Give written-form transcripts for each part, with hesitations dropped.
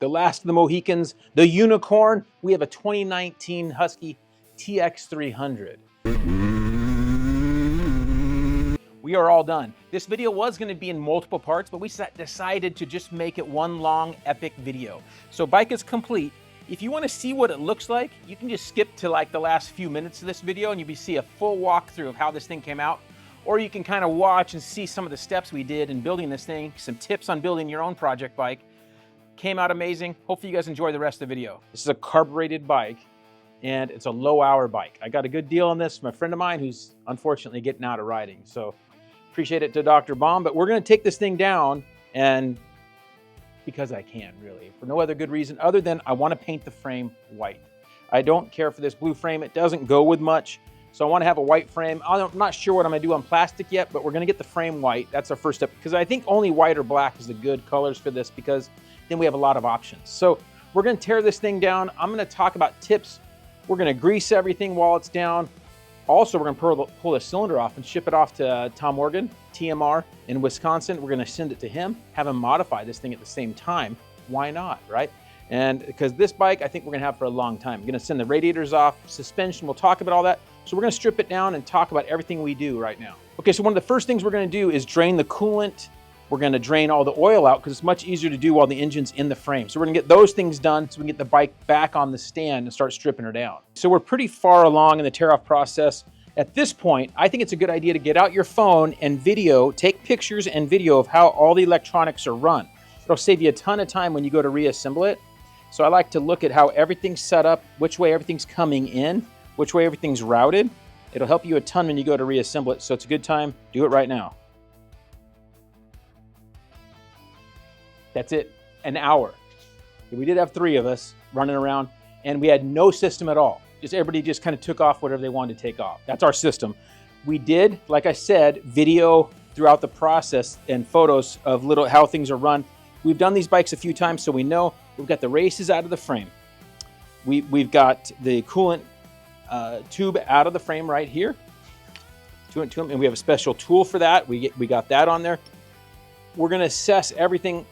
The last of the Mohicans, the unicorn. We have a 2019 Husky TX300. We are all done. This video was going to be in multiple parts, but we decided to just make it one long epic video. So bike is complete. If you want to see what it looks like, you can just skip to like the last few minutes of this video and you'll see a full walkthrough of how this thing came out. Or you can kind of watch and see some of the steps we did in building this thing, some tips on building your own project bike. Came out amazing. Hopefully you guys enjoy the rest of the video. This is a carbureted bike and it's a low hour bike. I got a good deal on this from a friend of mine who's unfortunately getting out of riding. So appreciate it to Dr. Baum, but we're gonna take this thing down and because I can really, for no other good reason other than I wanna paint the frame white. I don't care for this blue frame. It doesn't go with much. So I wanna have a white frame. I'm not sure what I'm gonna do on plastic yet, but we're gonna get the frame white. That's our first step because I think only white or black is the good colors for this because then we have a lot of options. So we're gonna tear this thing down. I'm gonna talk about tips. We're gonna grease everything while it's down. Also, we're gonna pull the cylinder off and ship it off to Tom Morgan, TMR in Wisconsin. We're gonna send it to him, have him modify this thing at the same time. Why not, right? And because this bike, I think we're gonna have for a long time. We're gonna send the radiators off, suspension, we'll talk about all that. So we're gonna strip it down and talk about everything we do right now. Okay, so one of the first things we're gonna do is drain the coolant. We're gonna drain all the oil out because it's much easier to do while the engine's in the frame. So we're gonna get those things done so we can get the bike back on the stand and start stripping her down. So we're pretty far along in the tear off process. At this point, I think it's a good idea to get out your phone and video, take pictures and video of how all the electronics are run. It'll save you a ton of time when you go to reassemble it. So I like to look at how everything's set up, which way everything's coming in, which way everything's routed. It'll help you a ton when you go to reassemble it. So it's a good time, do it right now. That's it, an hour. We did have 3 of us running around and we had no system at all. Just everybody just kind of took off whatever they wanted to take off. That's our system. We did, like I said, video throughout the process and photos of how things are run. We've done these bikes a few times, so we know we've got the races out of the frame. We've got the coolant tube out of the frame right here. And we have a special tool for that. We got that on there. We're gonna assess everything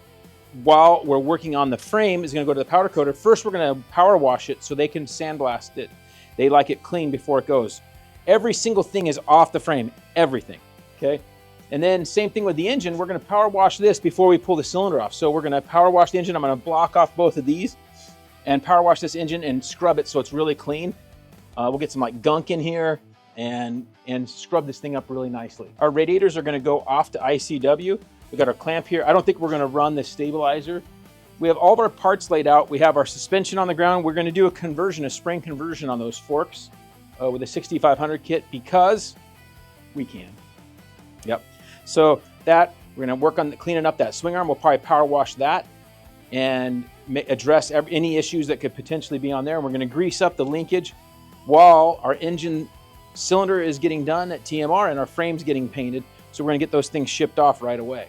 while we're working on the frame. Is going to go to the powder coater. First, we're going to power wash it so they can sandblast it. They like it clean before it goes. Every single thing is off the frame, everything, okay? And then same thing with the engine. We're going to power wash this before we pull the cylinder off. So we're going to power wash the engine. I'm going to block off both of these and power wash this engine and scrub it so it's really clean. We'll get some like gunk in here and scrub this thing up really nicely. Our radiators are going to go off to ICW. We got our clamp here. I don't think we're gonna run the stabilizer. We have all of our parts laid out. We have our suspension on the ground. We're gonna do a conversion, a spring conversion on those forks with a 6500 kit because we can. Yep. So that, we're gonna work on cleaning up that swing arm. We'll probably power wash that and address any issues that could potentially be on there. And we're gonna grease up the linkage while our engine cylinder is getting done at TMR and our frame's getting painted. So we're gonna get those things shipped off right away.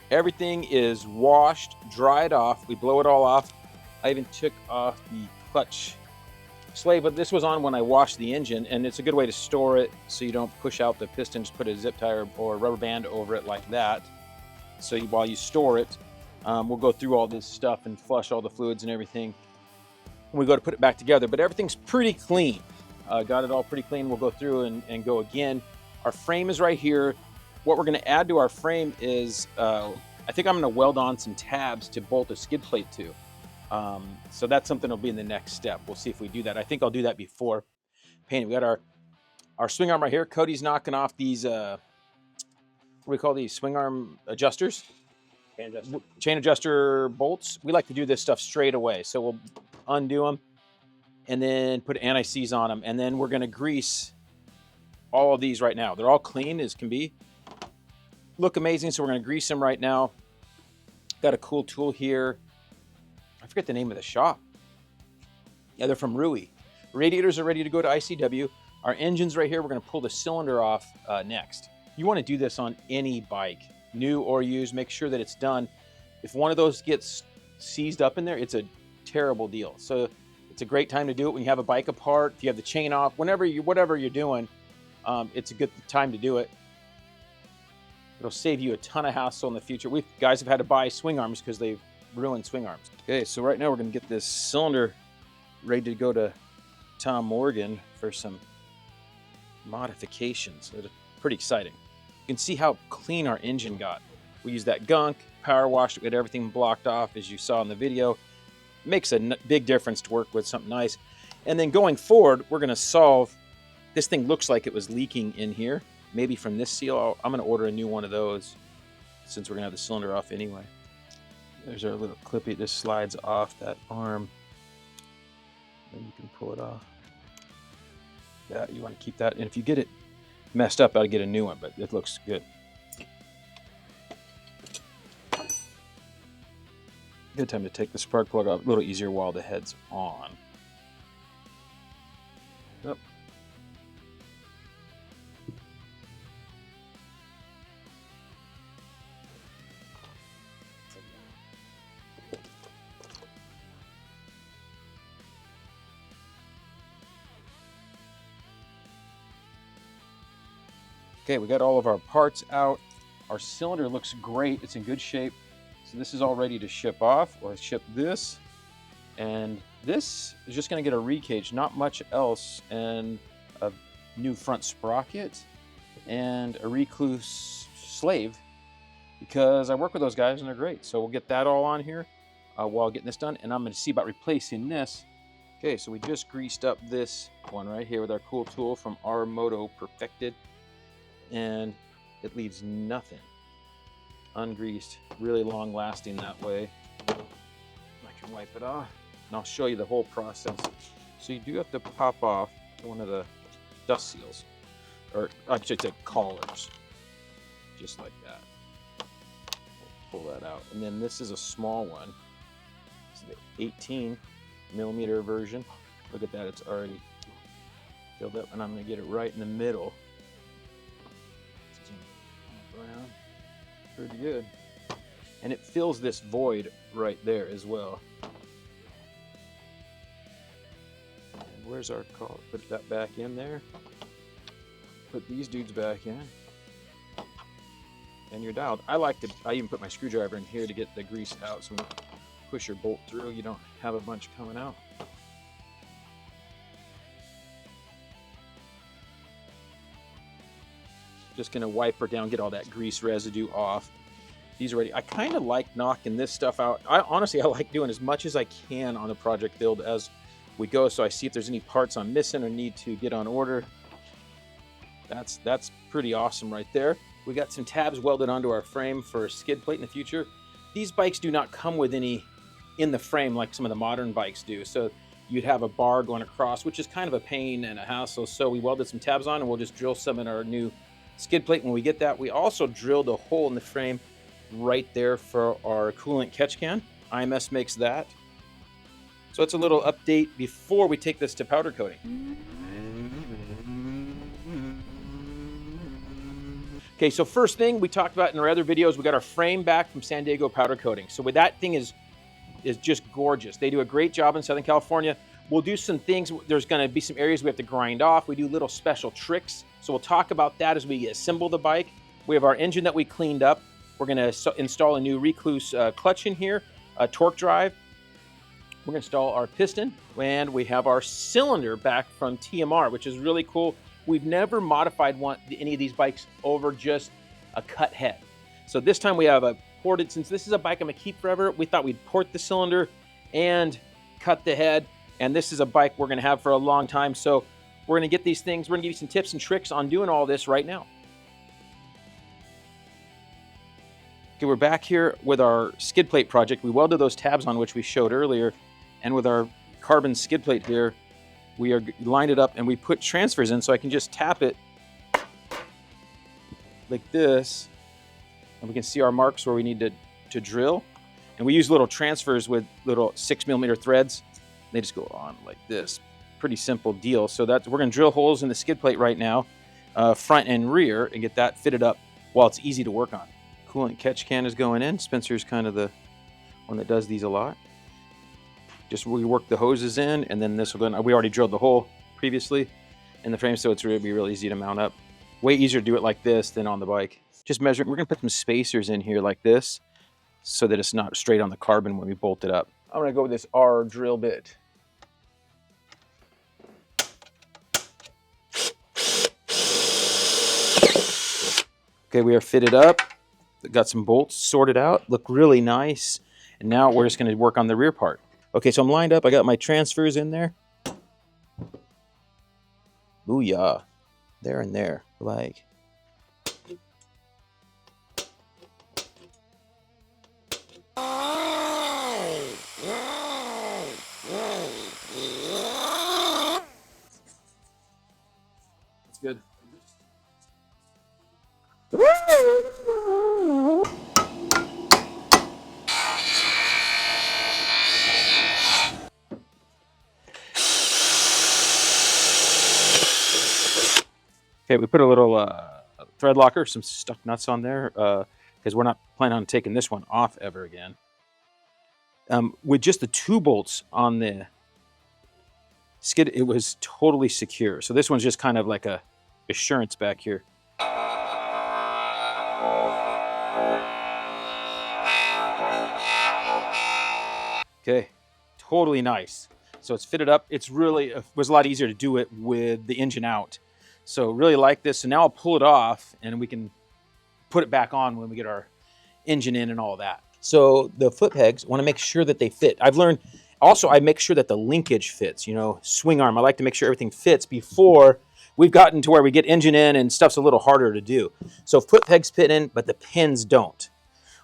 Everything is washed, dried off. We blow it all off. I even took off the clutch sleeve, but this was on when I washed the engine, and it's a good way to store it so you don't push out the piston. Just put a zip tie or rubber band over it like that. So while you store it, we'll go through all this stuff and flush all the fluids and everything when we go to put it back together. But everything's pretty clean. Got it all pretty clean. We'll go through and go again. Our frame is right here. What we're going to add to our frame is, I think I'm going to weld on some tabs to bolt a skid plate to. So that's something that'll be in the next step. We'll see if we do that. I think I'll do that before painting. We got our swing arm right here. Cody's knocking off these, what do we call these? Swing arm adjusters? Chain adjuster bolts. We like to do this stuff straight away. So we'll undo them and then put anti-seize on them. And then we're going to grease all of these right now. They're all clean as can be. Look amazing, so we're going to grease them right now. Got a cool tool here. I forget the name of the shop. Yeah, they're from Rui. Radiators are ready to go to ICW. Our engine's right here. We're going to pull the cylinder off next. You want to do this on any bike, new or used. Make sure that it's done. If one of those gets seized up in there, it's a terrible deal. So it's a great time to do it when you have a bike apart, if you have the chain off, whatever you're doing, it's a good time to do it. It'll save you a ton of hassle in the future. We guys have had to buy swing arms because they've ruined swing arms. Okay, so right now we're gonna get this cylinder ready to go to Tom Morgan for some modifications. It's pretty exciting. You can see how clean our engine got. We used that gunk, power washed it, we had everything blocked off as you saw in the video. It makes a big difference to work with something nice. And then going forward, we're gonna solve, this thing looks like it was leaking in here. Maybe from this seal, I'm gonna order a new one of those since we're gonna have the cylinder off anyway. There's our little clippy, it just slides off that arm. Then you can pull it off. Yeah, you want to keep that. And if you get it messed up, I'll get a new one, but it looks good. Good time to take the spark plug off. A little easier while the head's on. Yep. Okay, we got all of our parts out. Our cylinder looks great. It's in good shape. So this is all ready to ship off. We'll ship this. And this is just gonna get a recage, not much else, and a new front sprocket and a Rekluse slave, because I work with those guys and they're great. So we'll get that all on here while getting this done. And I'm gonna see about replacing this. Okay, so we just greased up this one right here with our cool tool from our Moto Perfected. And it leaves nothing ungreased, really long lasting that way. I can wipe it off and I'll show you the whole process. So you do have to pop off one of the dust seals, or I should say collars, just like that. We'll pull that out. And then this is a small one. It's the 18mm version. Look at that, it's already filled up, and I'm gonna get it right in the middle. Around. Pretty good. And it fills this void right there as well. And where's our collar? Put that back in there. Put these dudes back in. And you're dialed. I even put my screwdriver in here to get the grease out, so when you push your bolt through, you don't have a bunch coming out. Just gonna wipe her down, get all that grease residue off. These are ready. I kind of like knocking this stuff out. Honestly, I like doing as much as I can on the project build as we go, so I see if there's any parts I'm missing or need to get on order. That's pretty awesome right there. We got some tabs welded onto our frame for a skid plate in the future. These bikes do not come with any in the frame like some of the modern bikes do, so you'd have a bar going across, which is kind of a pain and a hassle. So we welded some tabs on, and we'll just drill some in our new skid plate when we get that. We also drilled a hole in the frame right there for our coolant catch can. IMS makes that. So it's a little update before we take this to powder coating. Okay, so first thing we talked about in our other videos, we got our frame back from San Diego powder coating. So with that thing is just gorgeous. They do a great job in Southern California. We'll do some things. There's going to be some areas we have to grind off. We do little special tricks. So we'll talk about that as we assemble the bike. We have our engine that we cleaned up. We're going to install a new Rekluse clutch in here, a TorqDrive. We're going to install our piston, and we have our cylinder back from TMR, which is really cool. We've never modified any of these bikes over just a cut head. So this time we have a ported, since this is a bike I'm going to keep forever, we thought we'd port the cylinder and cut the head. And this is a bike we're going to have for a long time. So we're going to get these things. We're going to give you some tips and tricks on doing all this right now. Okay, we're back here with our skid plate project. We welded those tabs on, which we showed earlier. And with our carbon skid plate here, we are lined it up and we put transfers in, so I can just tap it like this. And we can see our marks where we need to drill. And we use little transfers with little 6mm threads. They just go on like this. Pretty simple deal. So we're going to drill holes in the skid plate right now, front and rear, and get that fitted up while it's easy to work on. Coolant catch can is going in. Spencer's kind of the one that does these a lot. Just we work the hoses in, and then this will go in. We already drilled the hole previously in the frame, so it's really be real easy to mount up. Way easier to do it like this than on the bike. Just measuring. We're going to put some spacers in here like this so that it's not straight on the carbon when we bolt it up. I'm going to go with this R drill bit. Okay, we are fitted up. Got some bolts sorted out. Look really nice. And now we're just going to work on the rear part. Okay, so I'm lined up. I got my transfers in there. Booyah. There and there. Like. That's good. Okay, we put a little thread locker, some stuck nuts on there, because we're not planning on taking this one off ever again. With just the 2 bolts on the skid, it was totally secure. So this one's just kind of like a assurance back here. Okay, totally nice. So it's fitted up. It's really, it was a lot easier to do it with the engine out. So really like this. So now I'll pull it off and we can put it back on when we get our engine in and all that. So the foot pegs, want to make sure that they fit. I've learned, also I make sure that the linkage fits, you know, swing arm. I like to make sure everything fits before we've gotten to where we get engine in and stuff's a little harder to do. So foot pegs fit in, but the pins don't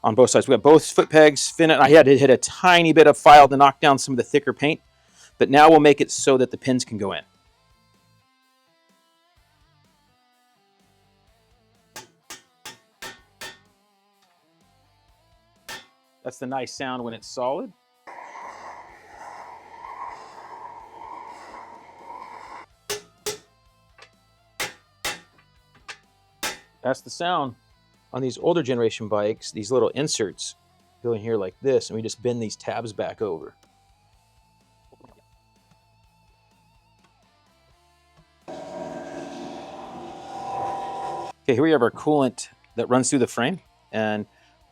on both sides. We got both foot pegs fit in. I had to hit a tiny bit of file to knock down some of the thicker paint, but now we'll make it so that the pins can go in. That's the nice sound when it's solid. That's the sound. On these older generation bikes, these little inserts go in here like this, and we just bend these tabs back over. Okay, here we have our coolant that runs through the frame, and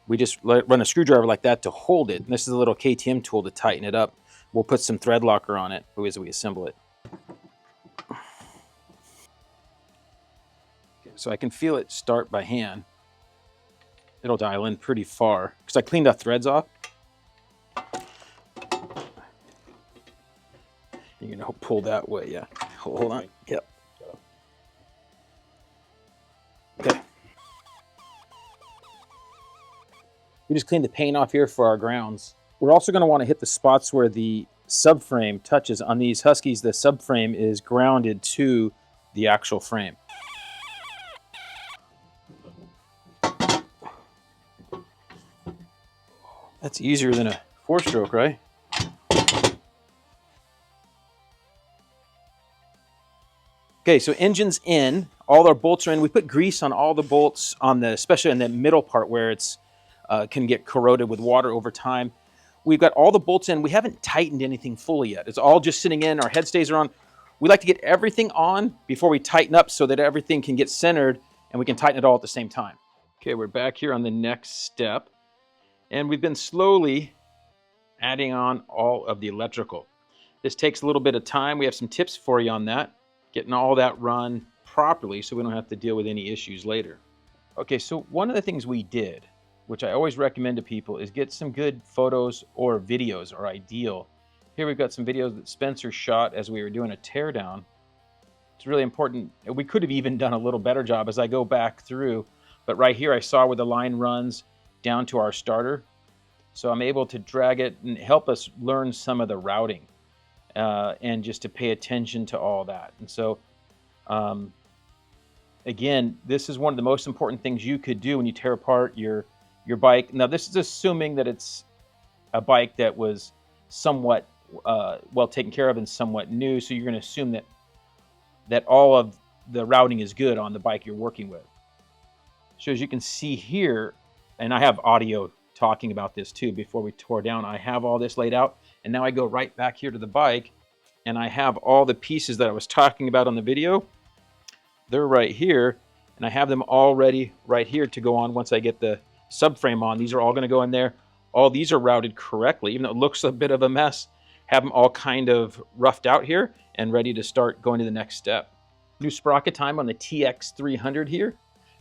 we just run a screwdriver like that to hold it. And this is a little KTM tool to tighten it up. We'll put some thread locker on it as we assemble it. Okay, so I can feel it start by hand. It'll dial in pretty far because I cleaned the threads off. You know, pull that way, yeah. Hold on. Yep. Okay. We just cleaned the paint off here for our grounds. We're also going to want to hit the spots where the subframe touches. On these Huskies, the subframe is grounded to the actual frame. That's easier than a 4-stroke, right? Okay, so engine's in. All our bolts are in. We put grease on all the bolts, on the, especially in the middle part where it's can get corroded with water over time. We've got all the bolts in. We haven't tightened anything fully yet. It's all just sitting in. Our head stays are on. We like to get everything on before we tighten up so that everything can get centered and we can tighten it all at the same time. Okay, we're back here on the next step. And we've been slowly adding on all of the electrical. This takes a little bit of time. We have some tips for you on that, getting all that run properly so we don't have to deal with any issues later. Okay, so one of the things we did, which I always recommend to people, is get some good photos or videos are ideal. Here we've got some videos that Spencer shot as we were doing a teardown. It's really important. We could have even done a little better job as I go back through, but right here I saw where the line runs down to our starter. So I'm able to drag it and help us learn some of the routing and just to pay attention to all that. And so, again, this is one of the most important things you could do when you tear apart your bike. Now, this is assuming that it's a bike that was somewhat well taken care of and somewhat new. So you're going to assume that all of the routing is good on the bike you're working with. So as you can see here, and I have audio talking about this too before we tore down, I have all this laid out, and now I go right back here to the bike and I have all the pieces that I was talking about on the video. They're right here, And I have them all ready right here to go on once I get the subframe on. These are all going to go in there. All these are routed correctly, even though it looks a bit of a mess. Have them all kind of roughed out here and ready to start going to the next step. New sprocket time on the TX300 here.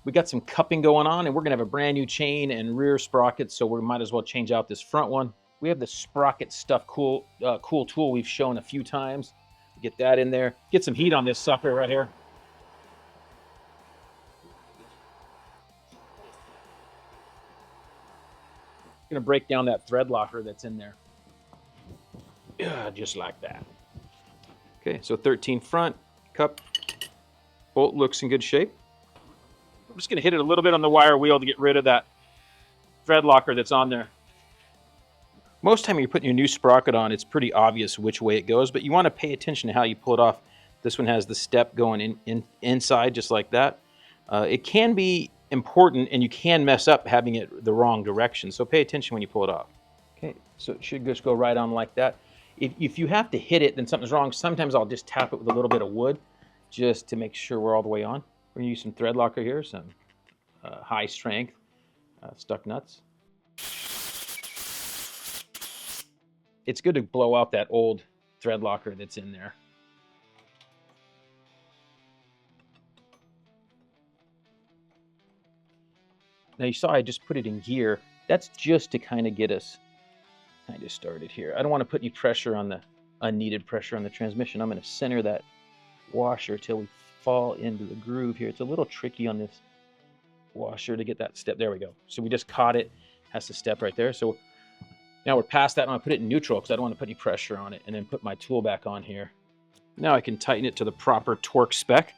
We got some cupping going on, and we're going to have a brand new chain and rear sprocket, so we might as well change out this front one. We have the sprocket stuff cool tool we've shown a few times. Get that in there. Get some heat on this sucker right here. Going to break down that thread locker that's in there. Yeah, just like that. Okay, so 13 front, cup, bolt looks in good shape. I'm just going to hit it a little bit on the wire wheel to get rid of that thread locker that's on there. Most time you're putting your new sprocket on, it's pretty obvious which way it goes, but you want to pay attention to how you pull it off. This one has the step going inside just like that. It can be important, and you can mess up having it the wrong direction, so pay attention when you pull it off. Okay, so it should just go right on like that. If you have to hit it, then something's wrong. Sometimes I'll just tap it with a little bit of wood just to make sure we're all the way on. We're going to use some thread locker here, some high strength stuck nuts. It's good to blow out that old thread locker that's in there. Now you saw I just put it in gear. That's just to kind of get us kind of started here. I don't want to put any pressure on the unneeded pressure on the transmission. I'm going to center that washer till we fall into the groove here. It's a little tricky on this washer to get that step. There we go. So we just caught it. Has to step right there. So now we're past that. I'm going to put it in neutral because I don't want to put any pressure on it, and then put my tool back on here. Now I can tighten it to the proper torque spec.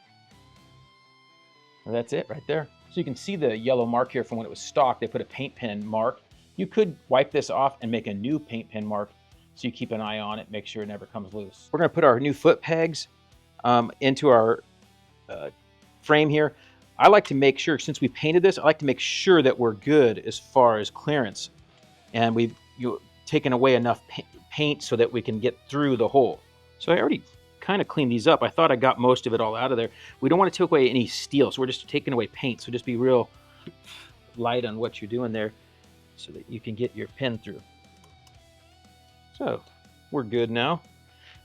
And that's it right there. So you can see the yellow mark here from when it was stock. They put a paint pen mark. You could wipe this off and make a new paint pen mark so you keep an eye on it, make sure it never comes loose. We're going to put our new foot pegs into our frame here. I like to make sure, since we painted this, I like to make sure that we're good as far as clearance. And we've taken away enough paint so that we can get through the hole. So I already kind of cleaned these up. I thought I got most of it all out of there. We don't want to take away any steel, so we're just taking away paint. So just be real light on what you're doing there so that you can get your pin through. So we're good now.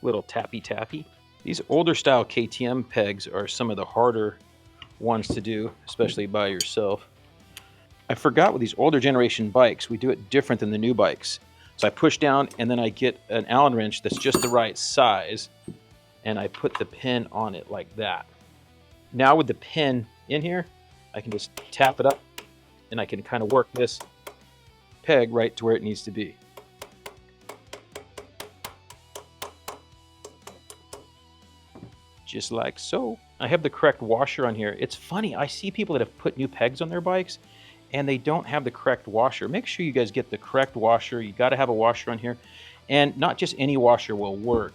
Little tappy tappy. These older style KTM pegs are some of the harder ones to do, especially by yourself. I forgot with these older generation bikes, we do it different than the new bikes. So I push down and then I get an Allen wrench that's just the right size, and I put the pin on it like that. Now with the pin in here, I can just tap it up and I can kind of work this peg right to where it needs to be. Just like so. I have the correct washer on here. It's funny, I see people that have put new pegs on their bikes and they don't have the correct washer. Make sure you guys get the correct washer. You got to have a washer on here, and not just any washer will work.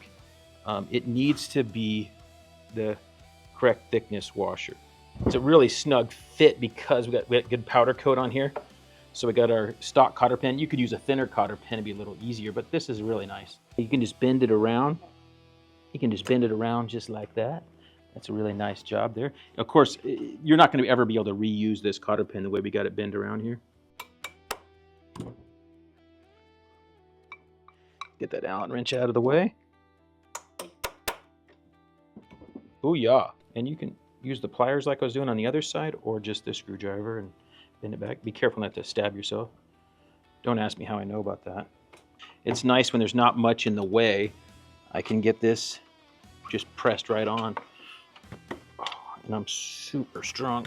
It needs to be the correct thickness washer. It's a really snug fit because we got good powder coat on here. So we got our stock cotter pin. You could use a thinner cotter pin to be a little easier, but this is really nice. You can just bend it around. You can just bend it around just like that. That's a really nice job there. Of course, you're not going to ever be able to reuse this cotter pin the way we got it bent around here. Get that Allen wrench out of the way. Oh yeah. And you can use the pliers like I was doing on the other side, or just the screwdriver and bend it back. Be careful not to stab yourself. Don't ask me how I know about that. It's nice when there's not much in the way. I can get this just pressed right on. And I'm super strong.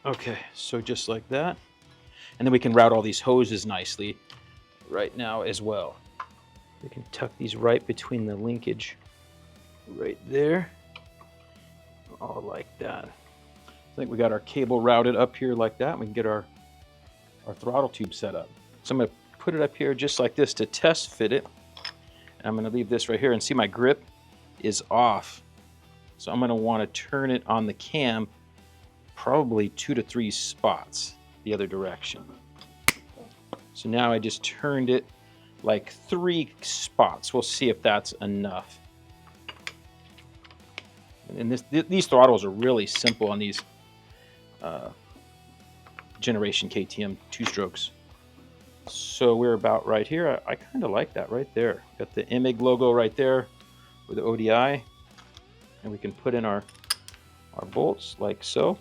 Okay, so just like that. And then we can route all these hoses nicely right now as well. We can tuck these right between the linkage right there. All like that. I think we got our cable routed up here like that. We can get our throttle tube set up. So I'm going to put it up here just like this to test fit it. And I'm going to leave this right here, and see my grip is off. So I'm going to want to turn it on the cam probably 2 to 3 spots the other direction. So now I just turned it like 3 spots. We'll see if that's enough. And these throttles are really simple on these generation KTM 2-strokes. So we're about right here. I kind of like that right there. Got the MIG logo right there with the ODI, and we can put in our bolts like so.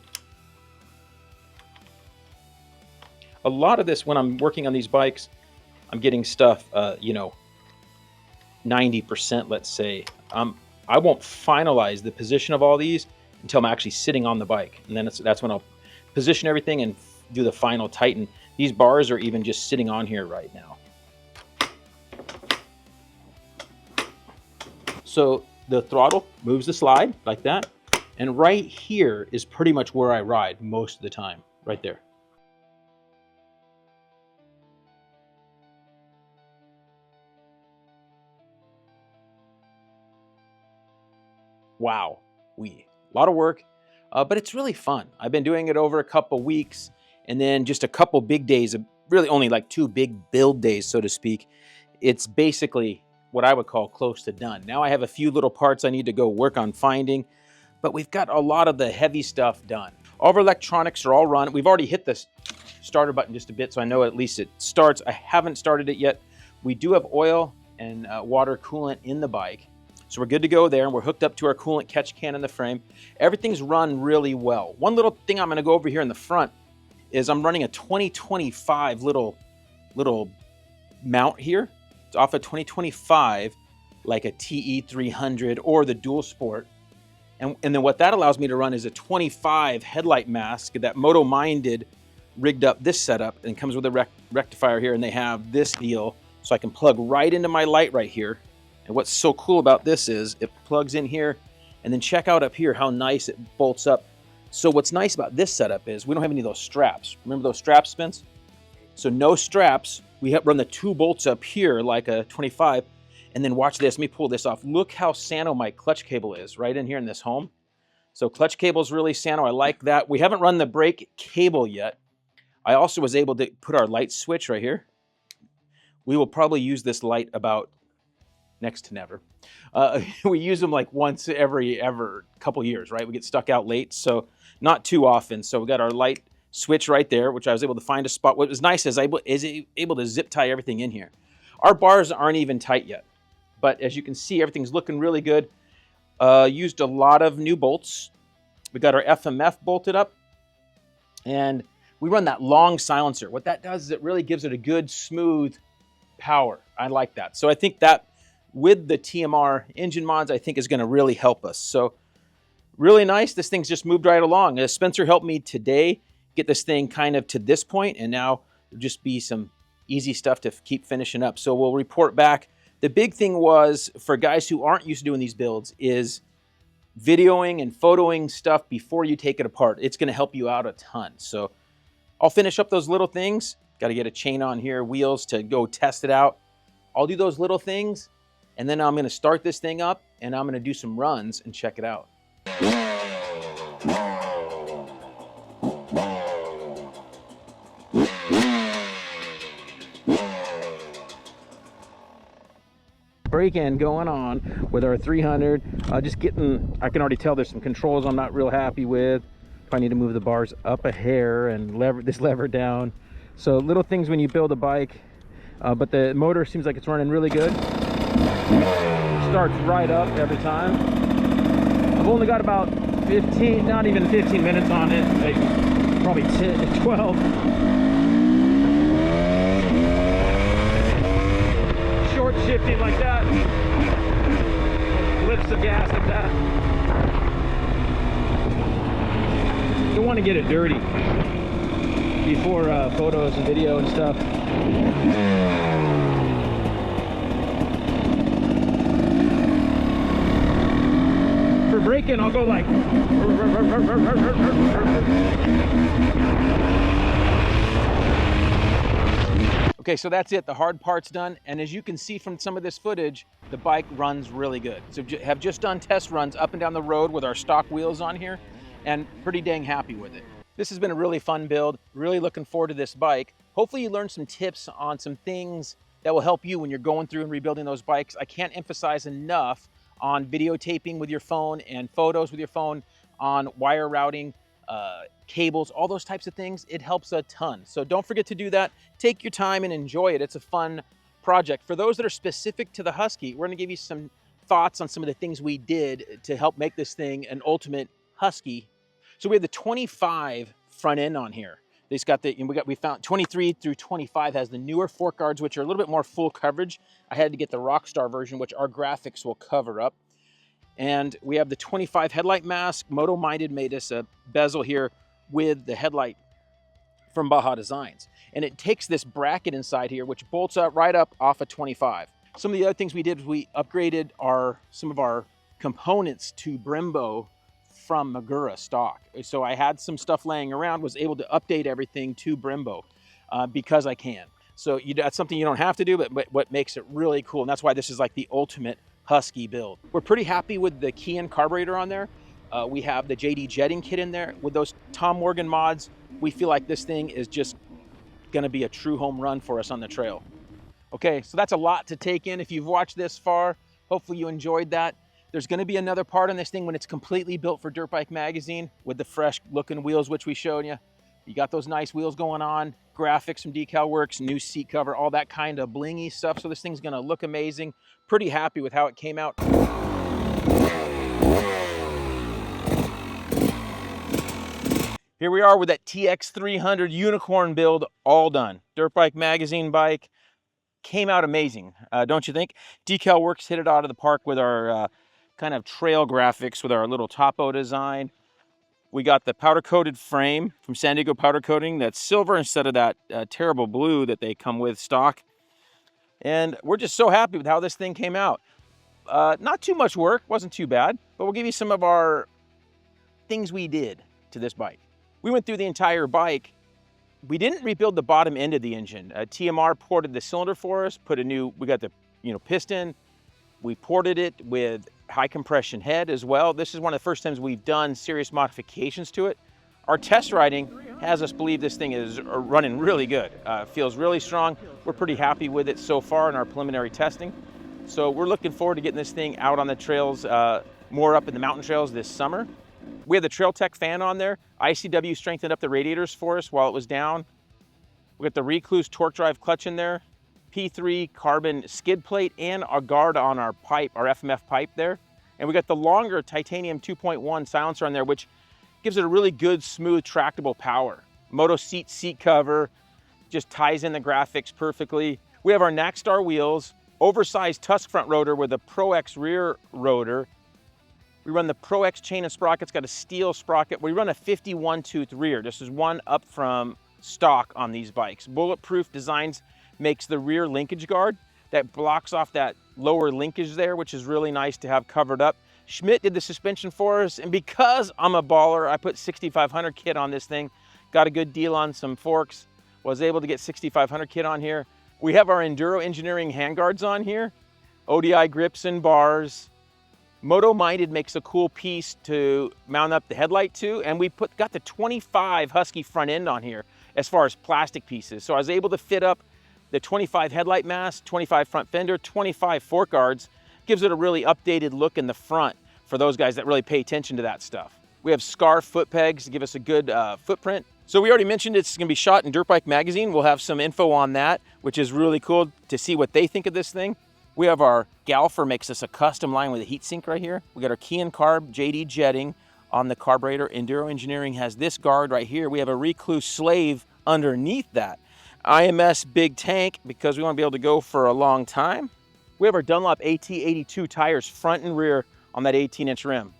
A lot of this, when I'm working on these bikes, I'm getting stuff, you know, 90%, let's say. I won't finalize the position of all these until I'm actually sitting on the bike, and then that's when I'll position everything and do the final tighten. These bars are even just sitting on here right now. So the throttle moves the slide like that, and right here is pretty much where I ride most of the time, right there. Wow, a lot of work, but it's really fun. I've been doing it over a couple weeks, and then just a couple big days, really only like 2 big build days, so to speak. It's basically what I would call close to done. Now I have a few little parts I need to go work on finding, but we've got a lot of the heavy stuff done. All of our electronics are all run. We've already hit the starter button just a bit, so I know at least it starts. I haven't started it yet. We do have oil and water coolant in the bike, so we're good to go there, and we're hooked up to our coolant catch can in the frame. Everything's run really well. One little thing I'm gonna go over here in the front is I'm running a 2025 little mount here. It's off a 2025, like a TE300 or the Dual Sport. And then what that allows me to run is a 25 headlight mask that Moto Minded rigged up this setup, and comes with a rectifier here, and they have this deal, so I can plug right into my light right here. And what's so cool about this is it plugs in here, and then check out up here how nice it bolts up. So what's nice about this setup is we don't have any of those straps. Remember those strap Spence? So no straps. We have run the 2 bolts up here like a 25, and then watch this. Let me pull this off. Look how sano my clutch cable is right in here in this home. So clutch cable is really sano. I like that. We haven't run the brake cable yet. I also was able to put our light switch right here. We will probably use this light about next to never. We use them like once every couple years, right? We get stuck out late, so not too often. So we got our light switch right there, which I was able to find a spot. What was nice is I was able to zip tie everything in here. Our bars aren't even tight yet, but as you can see, everything's looking really good. Used a lot of new bolts. We got our FMF bolted up, and we run that long silencer. What that does is it really gives it a good, smooth power. I like that. So I think that with the TMR engine mods, I think is going to really help us. So really nice. This thing's just moved right along. Spencer helped me today get this thing kind of to this point, and now it'll just be some easy stuff to keep finishing up. So we'll report back. The big thing was, for guys who aren't used to doing these builds, is videoing and photoing stuff before you take it apart. It's going to help you out a ton. So I'll finish up those little things. Got to get a chain on here, wheels to go test it out. I'll do those little things, and then I'm going to start this thing up, and I'm going to do some runs and check it out. Break-in going on with our 300. Just getting, I can already tell there's some controls I'm not real happy with. If I need to move the bars up a hair and this lever down. So little things when you build a bike, but the motor seems like it's running really good. Starts right up every time. I've only got about 15, not even 15 minutes on it, like probably 10, 12. Short shifting like that. Lifts the gas like that. Don't want to get it dirty before photos and video and stuff. For braking, I'll go like. Okay, so that's it. The hard part's done, and as you can see from some of this footage, the bike runs really good. So have just done test runs up and down the road with our stock wheels on here, and pretty dang happy with it. This has been a really fun build. Really looking forward to this bike. Hopefully you learned some tips on some things that will help you when you're going through and rebuilding those bikes. I can't emphasize enough on videotaping with your phone and photos with your phone, on wire routing. cables, all those types of things. It helps a ton. So don't forget to do that. Take your time and enjoy it. It's a fun project. For those that are specific to the Husky, we're going to give you some thoughts on some of the things we did to help make this thing an ultimate Husky. So we have the 25 front end on here. It's got the, we found 23 through 25 has the newer fork guards, which are a little bit more full coverage. I had to get the Rockstar version, which our graphics will cover up. And we have the 25 headlight mask. Moto Minded made us a bezel here with the headlight from Baja Designs. And it takes this bracket inside here, which bolts up right up off of 25. Some of the other things we did was we upgraded some of our components to Brembo from Magura stock. So I had some stuff laying around, was able to update everything to Brembo because I can. So that's something you don't have to do, but what makes it really cool. And that's why this is like the ultimate Husky build. We're pretty happy with the key and carburetor on there. We have the JD jetting kit in there. With those Tom Morgan mods, we feel like this thing is just gonna be a true home run for us on the trail. Okay, so that's a lot to take in. If you've watched this far, hopefully you enjoyed that. There's gonna be another part on this thing when it's completely built for Dirt Bike Magazine with the fresh looking wheels, which we showed you. You got those nice wheels going on, graphics from Decal Works, new seat cover, all that kind of blingy stuff. So this thing's gonna look amazing. Pretty happy with how it came out. Here we are with that TX300 unicorn build, all done. Dirt Bike Magazine bike, came out amazing, don't you think? Decal Works hit it out of the park with our kind of trail graphics with our little topo design. We got the powder coated frame from San Diego Powder Coating. That's silver instead of that terrible blue that they come with stock. And we're just so happy with how this thing came out. Not too much work, wasn't too bad, but we'll give you some of our things we did to this bike. We went through the entire bike. We didn't rebuild the bottom end of the engine. TMR ported the cylinder for us, we got the piston. We ported it with high compression head as well. This is one of the first times we've done serious modifications to it. Our test riding has us believe this thing is running really good. Feels really strong. We're pretty happy with it so far in our preliminary testing. So we're looking forward to getting this thing out on the trails, more up in the mountain trails this summer. We have the Trail Tech fan on there. ICW strengthened up the radiators for us while it was down. We got the Rekluse TorqDrive clutch in there, P3 carbon skid plate, and a guard on our pipe, our FMF pipe there. And we got the longer titanium 2.1 silencer on there, which gives it a really good, smooth, tractable power. Moto seat cover, just ties in the graphics perfectly. We have our Nackstar wheels, oversized Tusk front rotor with a Pro X rear rotor. We run the Pro X chain and sprockets, got a steel sprocket. We run a 51 tooth rear. This is one up from stock on these bikes. Bulletproof Designs makes the rear linkage guard that blocks off that lower linkage there, which is really nice to have covered up. Schmidt did the suspension for us, and because I'm a baller, I put 6500 kit on this thing. Got a good deal on some forks, was able to get 6500 kit on here. We have our Enduro Engineering handguards on here, ODI grips and bars. Moto Minded makes a cool piece to mount up the headlight to, and we got the 25 Husky front end on here as far as plastic pieces. So I was able to fit up the 25 headlight mask, 25 front fender, 25 fork guards. Gives it a really updated look in the front for those guys that really pay attention to that stuff. We have Scarf foot pegs to give us a good footprint. So we already mentioned it's gonna be shot in Dirt Bike Magazine. We'll have some info on that, which is really cool to see what they think of this thing. We have our Galfer makes us a custom line with a heat sink right here. We got our key and carb JD jetting on the carburetor. Enduro Engineering has this guard right here. We have a Rekluse slave underneath that. IMS big tank because we want to be able to go for a long time. We have our Dunlop AT82 tires front and rear on that 18-inch rim.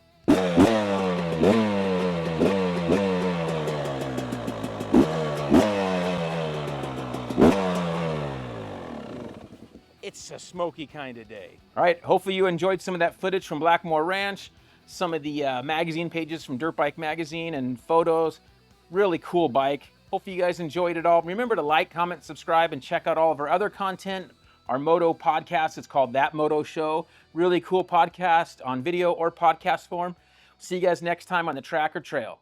It's a smoky kind of day. All right, hopefully you enjoyed some of that footage from Blackmore Ranch, some of the magazine pages from Dirt Bike Magazine and photos. Really cool bike. Hopefully you guys enjoyed it all. Remember to like, comment, subscribe, and check out all of our other content. Our Moto podcast, it's called That Moto Show. Really cool podcast on video or podcast form. See you guys next time on the track or trail.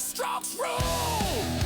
strokes rule.